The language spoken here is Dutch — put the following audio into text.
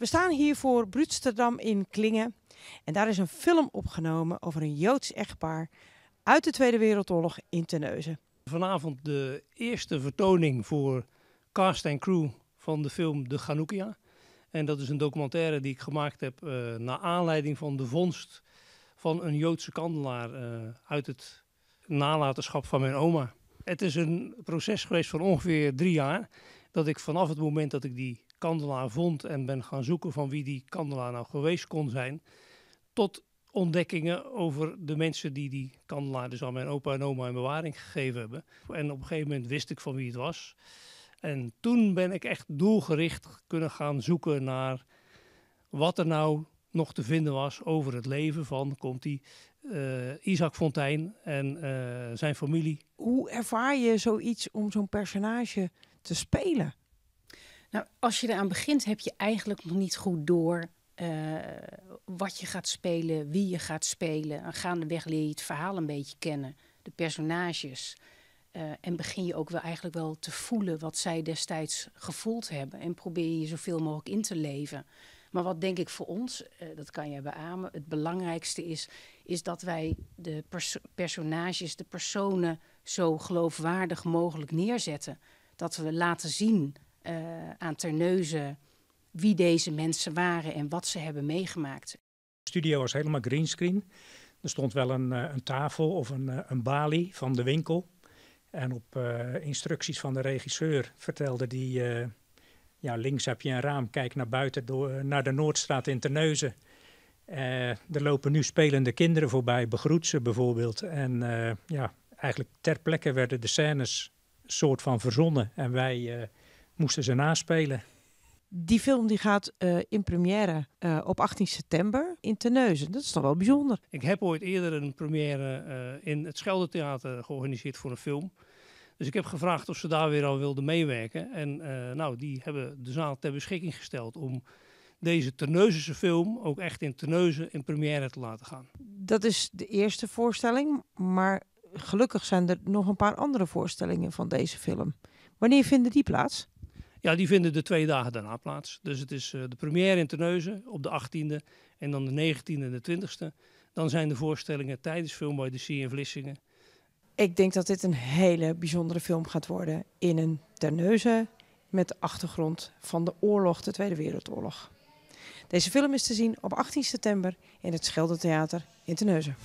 We staan hier voor Brutsterdam in Klingen. En daar is een film opgenomen over een Joods echtpaar uit de Tweede Wereldoorlog in Terneuzen. Vanavond de eerste vertoning voor cast en crew van de film De Chanukkia. En dat is een documentaire die ik gemaakt heb naar aanleiding van de vondst van een Joodse kandelaar uit het nalatenschap van mijn oma. Het is een proces geweest van ongeveer 3 jaar. Dat ik vanaf het moment dat ik die kandelaar vond en ben gaan zoeken van wie die kandelaar nou geweest kon zijn, tot ontdekkingen over de mensen die kandelaar dus aan mijn opa en oma in bewaring gegeven hebben. En op een gegeven moment wist ik van wie het was. En toen ben ik echt doelgericht kunnen gaan zoeken naar wat er nou nog te vinden was over het leven van, Isaac Fontijn en zijn familie. Hoe ervaar je zoiets om zo'n personage te spelen? Nou, als je eraan begint heb je eigenlijk nog niet goed door wat je gaat spelen, wie je gaat spelen. En gaandeweg leer je het verhaal een beetje kennen, de personages. En begin je ook wel eigenlijk wel te voelen wat zij destijds gevoeld hebben. En probeer je zoveel mogelijk in te leven. Maar wat denk ik voor ons, dat kan je beamen, het belangrijkste is dat wij de personages, de personen zo geloofwaardig mogelijk neerzetten. Dat we laten zien aan Terneuzen wie deze mensen waren en wat ze hebben meegemaakt. De studio was helemaal greenscreen. Er stond wel een tafel of een balie van de winkel. En op instructies van de regisseur vertelde die, links heb je een raam, kijk naar buiten naar de Noordstraat in Terneuzen. Er lopen nu spelende kinderen voorbij, begroet ze bijvoorbeeld. En eigenlijk ter plekke werden de scènes soort van verzonnen en wij moesten ze naspelen. Die film die gaat in première op 18 september in Terneuzen. Dat is toch wel bijzonder. Ik heb ooit eerder een première in het Scheldetheater georganiseerd voor een film. Dus ik heb gevraagd of ze daar weer al wilden meewerken. En die hebben de zaal ter beschikking gesteld om deze Terneuzense film ook echt in Terneuzen in première te laten gaan. Dat is de eerste voorstelling, maar gelukkig zijn er nog een paar andere voorstellingen van deze film. Wanneer vinden die plaats? Ja, die vinden de 2 dagen daarna plaats. Dus het is de première in Terneuzen op de 18e en dan de 19e en de 20e. Dan zijn de voorstellingen tijdens Film by the Sea in Vlissingen. Ik denk dat dit een hele bijzondere film gaat worden in een Terneuzen met de achtergrond van de oorlog, de Tweede Wereldoorlog. Deze film is te zien op 18 september in het Scheldetheater in Terneuzen.